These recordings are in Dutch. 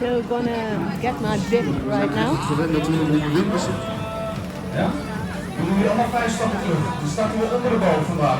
So gonna get my dip right now. Ja? Dan doen we allemaal 5 stappen terug. Dan starten we onder de boom vandaag.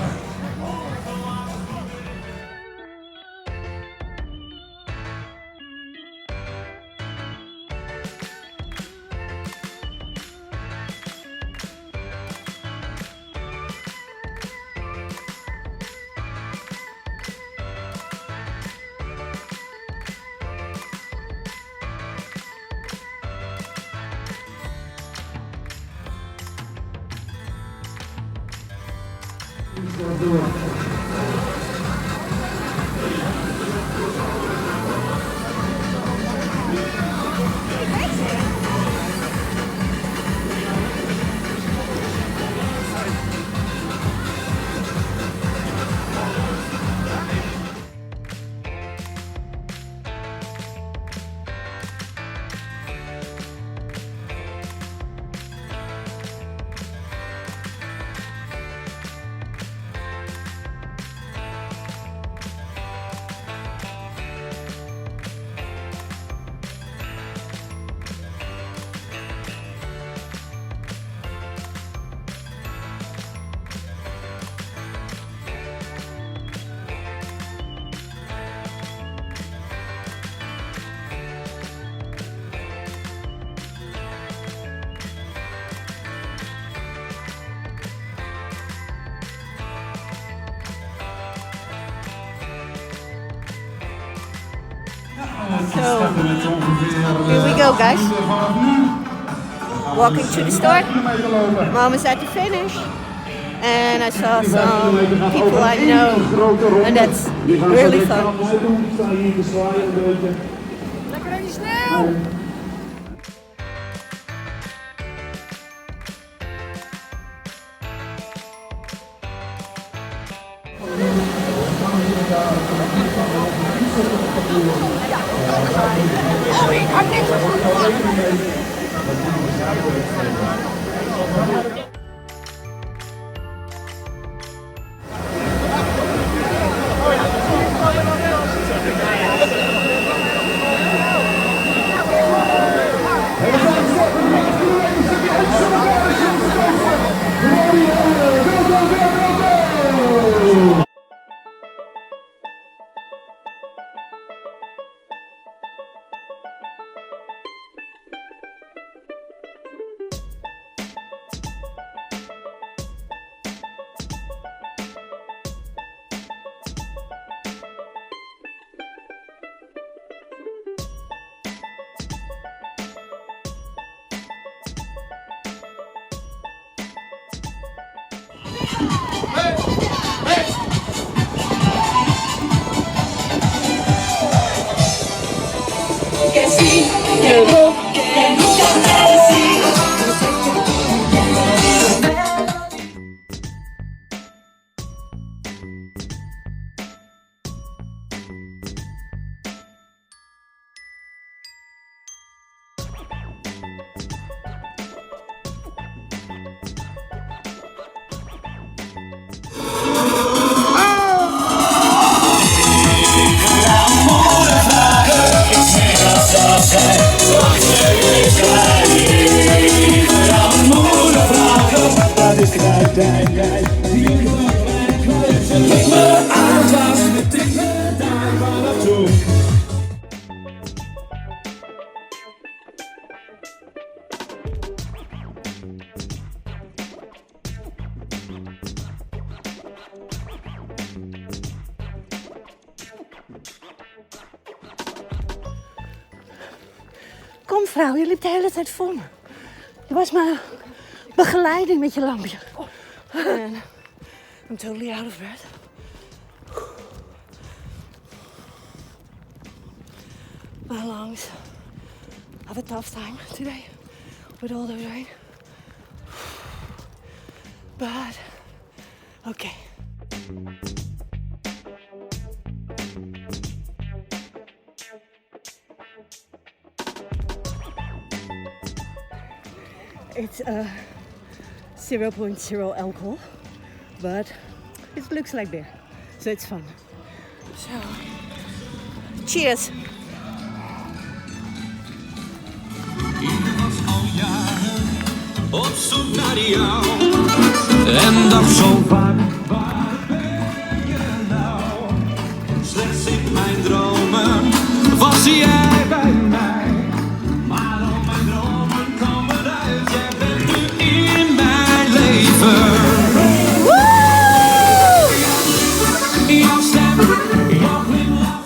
So here we go, guys. Walking to the start. Mom is at the finish. And I saw some people I know. And that's really fun. Lekker aan die sneeuw! Kom vrouw, je liep de hele tijd voor me. Je was maar begeleiding met je lampje. And I'm totally out of breath. My lungs have a tough time today with all the rain. But okay. It's 0.0 alcohol, but it looks like beer, so it's fun. So, cheers! op zoek naar jou. En dat zo vaak, waar ben je nou? Slechts in mijn dromen was jij bij mij. Maar al mijn dromen komen uit, jij bent nu in mijn leven. Jouw stem, jouw glimlach.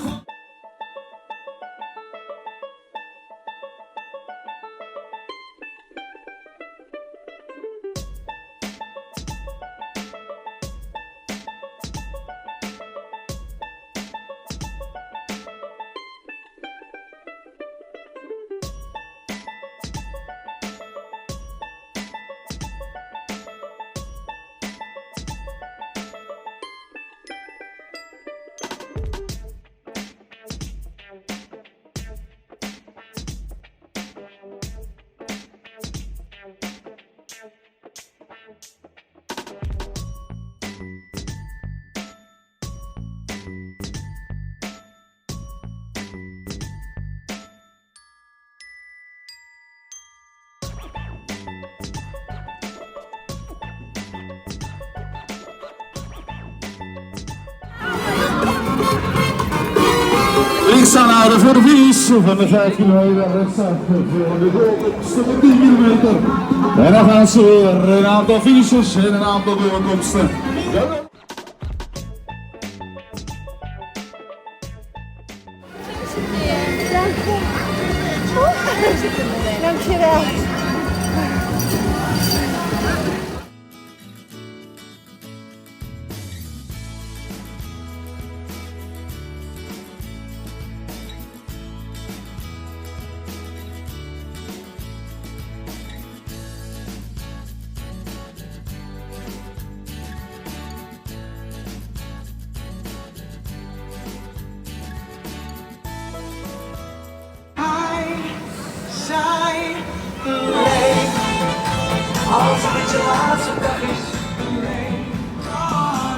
Links aanhouden voor de finish van de 5 kilometer. Rechtsachter voor de doorkomsten van 10 kilometer. En dan gaan ze weer een aantal finishes en een aantal doorkomsten. Dankjewel.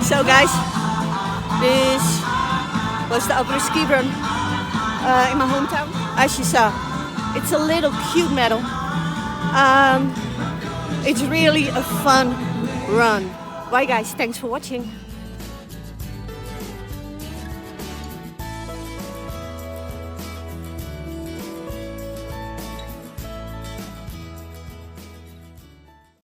So guys, this was the Aprés Ski Run in my hometown. As you saw, it's a little cute medal. It's really a fun run. Bye guys, thanks for watching.